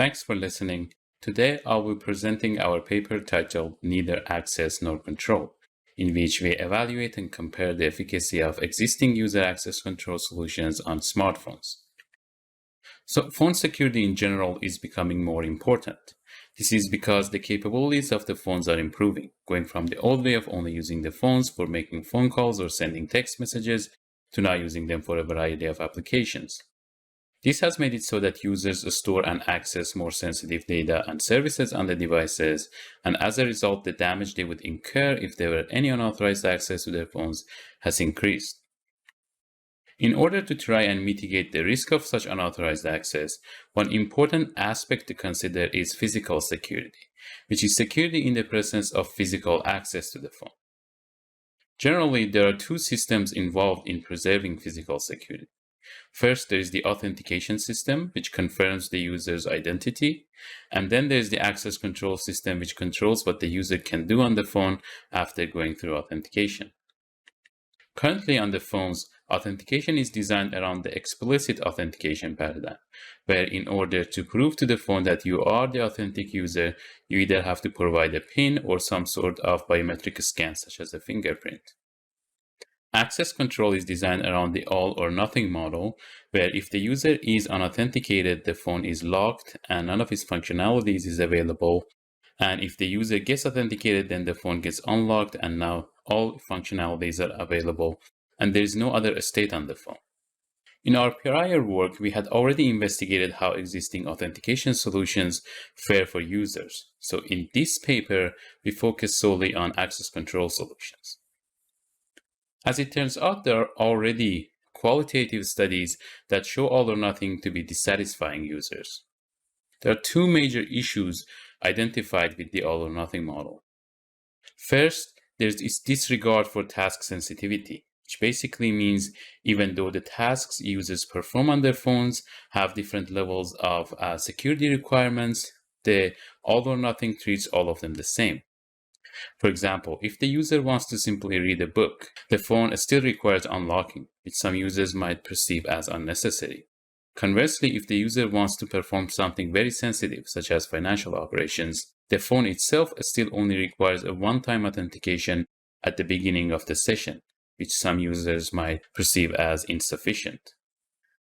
Thanks for listening. Today I will be presenting our paper titled Neither Access Nor Control, in which we evaluate and compare the efficacy of existing user access control solutions on smartphones. So phone security in general is becoming more important. This is because the capabilities of the phones are improving, going from the old way of only using the phones for making phone calls or sending text messages to now using them for a variety of applications. This has made it so that users store and access more sensitive data and services on the devices, and as a result, the damage they would incur if there were any unauthorized access to their phones has increased. In order to try and mitigate the risk of such unauthorized access, one important aspect to consider is physical security, which is security in the presence of physical access to the phone. Generally, there are two systems involved in preserving physical security. First, there is the authentication system, which confirms the user's identity, and then there is the access control system, which controls what the user can do on the phone after going through authentication. Currently on the phones, authentication is designed around the explicit authentication paradigm, where in order to prove to the phone that you are the authentic user, you either have to provide a PIN or some sort of biometric scan, such as a fingerprint. Access control is designed around the all or nothing model, where if the user is unauthenticated, the phone is locked and none of its functionalities is available. And if the user gets authenticated, then the phone gets unlocked and now all functionalities are available and there is no other state on the phone. In our prior work, we had already investigated how existing authentication solutions fare for users. So in this paper, we focus solely on access control solutions. As it turns out, there are already qualitative studies that show all or nothing to be dissatisfying users. There are two major issues identified with the all or nothing model. First, there's this disregard for task sensitivity, which basically means even though the tasks users perform on their phones have different levels of security requirements, the all or nothing treats all of them the same. For example, if the user wants to simply read a book, the phone still requires unlocking, which some users might perceive as unnecessary. Conversely, if the user wants to perform something very sensitive, such as financial operations, the phone itself still only requires a one-time authentication at the beginning of the session, which some users might perceive as insufficient.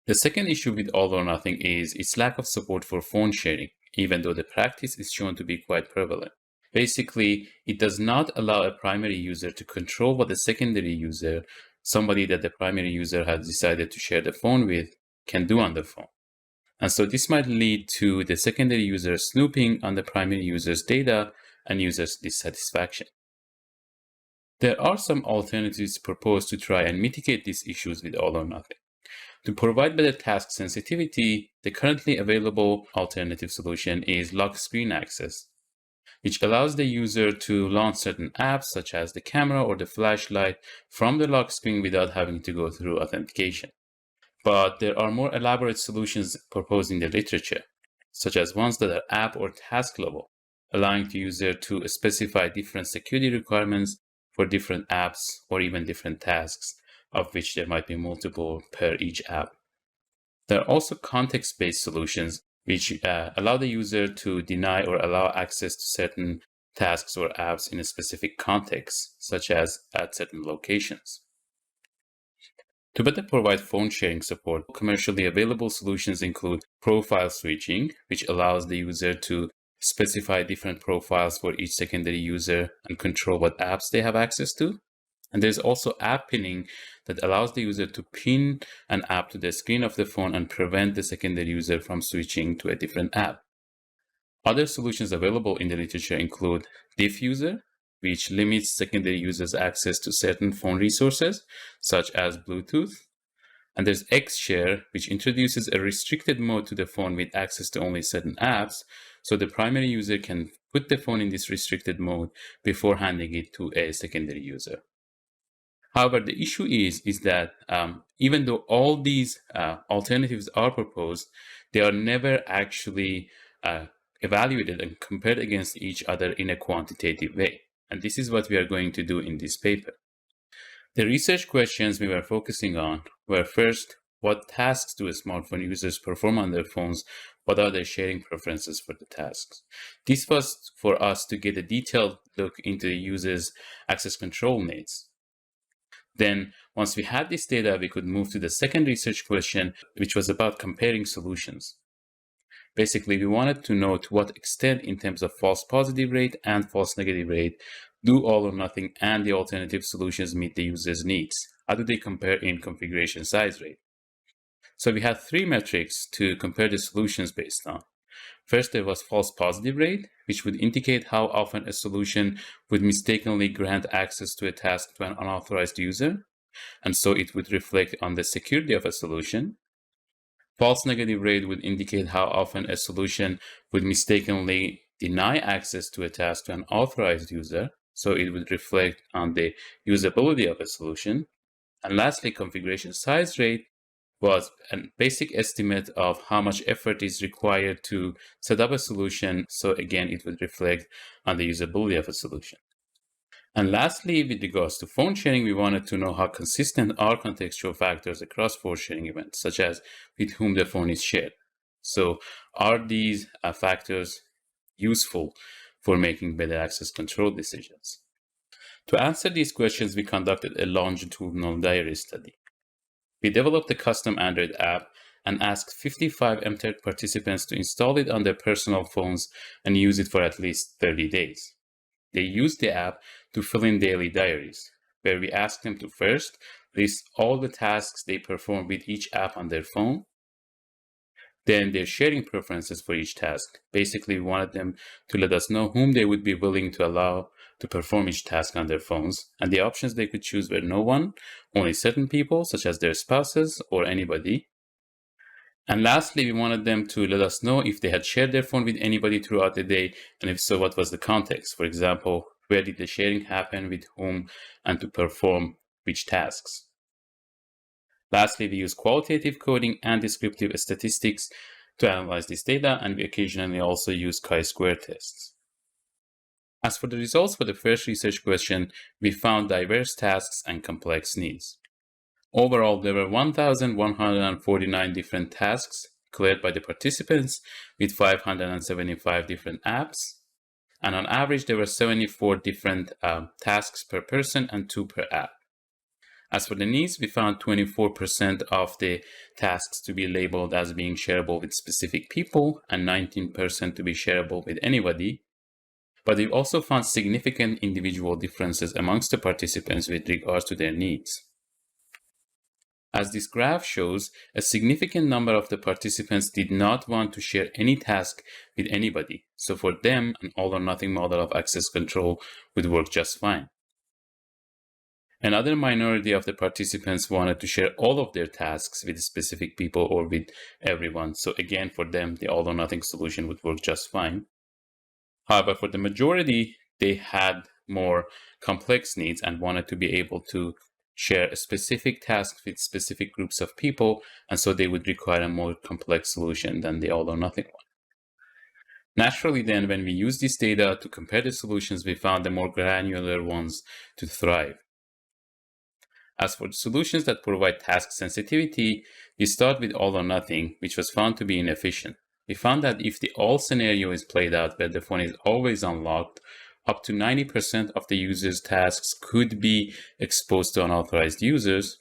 The second issue with all or nothing is its lack of support for phone sharing, even though the practice is shown to be quite prevalent. Basically, it does not allow a primary user to control what a secondary user, somebody that the primary user has decided to share the phone with, can do on the phone. And so this might lead to the secondary user snooping on the primary user's data and users' dissatisfaction. There are some alternatives proposed to try and mitigate these issues with all or nothing. To provide better task sensitivity, the currently available alternative solution is lock screen access, which allows the user to launch certain apps such as the camera or the flashlight from the lock screen without having to go through authentication. But there are more elaborate solutions proposed in the literature, such as ones that are app or task level, allowing the user to specify different security requirements for different apps or even different tasks, of which there might be multiple per each app. There are also context-based solutions which allow the user to deny or allow access to certain tasks or apps in a specific context, such as at certain locations. To better provide phone sharing support, commercially available solutions include profile switching, which allows the user to specify different profiles for each secondary user and control what apps they have access to. And there's also app pinning that allows the user to pin an app to the screen of the phone and prevent the secondary user from switching to a different app. Other solutions available in the literature include diffuser, which limits secondary users' access to certain phone resources, such as Bluetooth. And there's Xshare, which introduces a restricted mode to the phone with access to only certain apps, so the primary user can put the phone in this restricted mode before handing it to a secondary user. However, the issue is that even though all these alternatives are proposed, they are never actually evaluated and compared against each other in a quantitative way. And this is what we are going to do in this paper. The research questions we were focusing on were first, what tasks do smartphone users perform on their phones What are their sharing preferences for the tasks? This was for us to get a detailed look into the user's access control needs. Then, once we had this data, we could move to the second research question, which was about comparing solutions. Basically, we wanted to know to what extent, in terms of false positive rate and false negative rate, do all or nothing and the alternative solutions meet the user's needs? How do they compare in configuration size rate? So we had three metrics to compare the solutions based on. First, there was false positive rate, which would indicate how often a solution would mistakenly grant access to a task to an unauthorized user, and so it would reflect on the security of a solution. False negative rate would indicate how often a solution would mistakenly deny access to a task to an authorized user, so it would reflect on the usability of a solution. And lastly, configuration size rate was a basic estimate of how much effort is required to set up a solution, so again, it would reflect on the usability of a solution. And lastly, with regards to phone sharing, we wanted to know how consistent are contextual factors across phone sharing events, such as with whom the phone is shared. So are these factors useful for making better access control decisions? To answer these questions, we conducted a longitudinal diary study. We developed a custom Android app and asked 55 MTech participants to install it on their personal phones and use it for at least 30 days. They used the app to fill in daily diaries, where we asked them to first list all the tasks they perform with each app on their phone, then their sharing preferences for each task. Basically, we wanted them to let us know whom they would be willing to allow to perform each task on their phones, and the options they could choose were no one, only certain people, such as their spouses or anybody. And lastly, we wanted them to let us know if they had shared their phone with anybody throughout the day, and if so, what was the context. For example, where did the sharing happen, with whom, and to perform which tasks. Lastly, we use qualitative coding and descriptive statistics to analyze this data, and we occasionally also use chi-square tests. As for the results for the first research question, we found diverse tasks and complex needs. Overall, there were 1,149 different tasks cleared by the participants with 575 different apps. And on average, there were 74 different tasks per person and 2 per app. As for the needs, we found 24% of the tasks to be labeled as being shareable with specific people and 19% to be shareable with anybody. But we also found significant individual differences amongst the participants with regards to their needs. As this graph shows, a significant number of the participants did not want to share any task with anybody, so for them, an all-or-nothing model of access control would work just fine. Another minority of the participants wanted to share all of their tasks with specific people or with everyone, so again, for them, the all-or-nothing solution would work just fine. However, for the majority, they had more complex needs and wanted to be able to share a specific task with specific groups of people, and so they would require a more complex solution than the all-or-nothing one. Naturally, then, when we used this data to compare the solutions, we found the more granular ones to thrive. As for the solutions that provide task sensitivity, we start with all-or-nothing, which was found to be inefficient. We found that if the all scenario is played out where the phone is always unlocked, up to 90% of the user's tasks could be exposed to unauthorized users.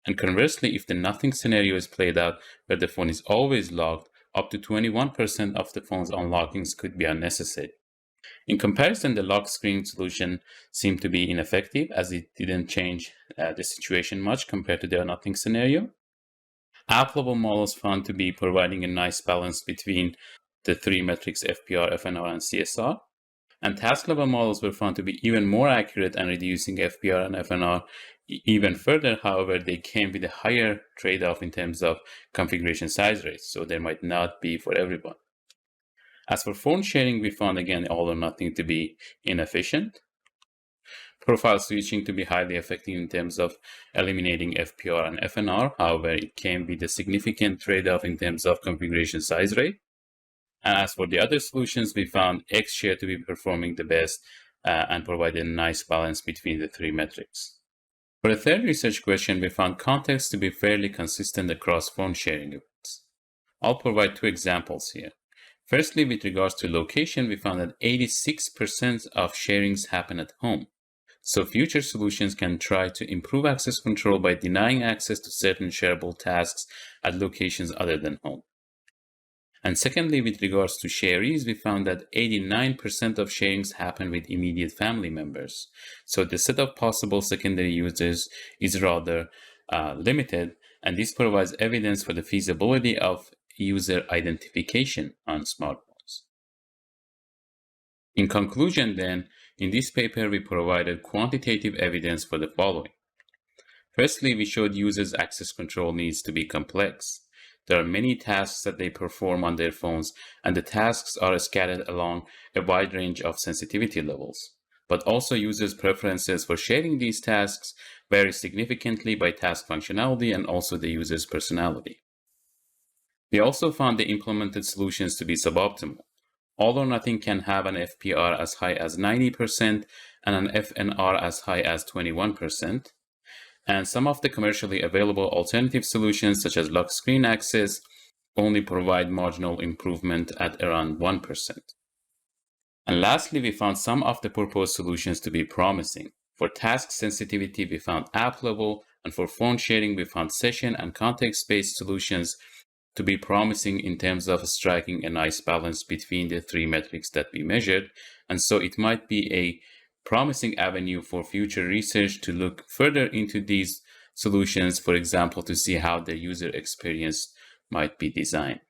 And conversely, if the nothing scenario is played out where the phone is always locked, up to 21% of the phone's unlockings could be unnecessary. In comparison, the lock screen solution seemed to be ineffective as it didn't change the situation much compared to the nothing scenario. App-level models found to be providing a nice balance between the three metrics FPR, FNR, and CSR. And task-level models were found to be even more accurate and reducing FPR and FNR even further. However, they came with a higher trade-off in terms of configuration size rates, so there might not be for everyone. As for phone sharing, we found again all or nothing to be inefficient. Profile switching to be highly effective in terms of eliminating FPR and FNR. However, it came with a significant trade-off in terms of configuration size rate. And as for the other solutions, we found X-share to be performing the best and provided a nice balance between the three metrics. For the third research question, we found context to be fairly consistent across phone sharing events. I'll provide two examples here. Firstly, with regards to location, we found that 86% of sharings happen at home. So future solutions can try to improve access control by denying access to certain shareable tasks at locations other than home. And secondly, with regards to sharees, we found that 89% of sharings happen with immediate family members. So the set of possible secondary users is rather limited, and this provides evidence for the feasibility of user identification on smartphones. In conclusion, then, in this paper, we provided quantitative evidence for the following. Firstly, we showed users' access control needs to be complex. There are many tasks that they perform on their phones, and the tasks are scattered along a wide range of sensitivity levels. But also users' preferences for sharing these tasks vary significantly by task functionality and also the user's personality. We also found the implemented solutions to be suboptimal. All or Nothing can have an FPR as high as 90% and an FNR as high as 21%. And some of the commercially available alternative solutions, such as lock screen access, only provide marginal improvement at around 1%. And lastly, we found some of the proposed solutions to be promising. For task sensitivity, we found app level, and for phone sharing, we found session and context-based solutions to be promising in terms of striking a nice balance between the three metrics that we measured. And so it might be a promising avenue for future research to look further into these solutions, for example, to see how the user experience might be designed.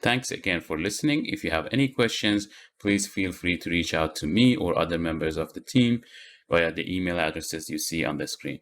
Thanks again for listening. If you have any questions, please feel free to reach out to me or other members of the team via the email addresses you see on the screen.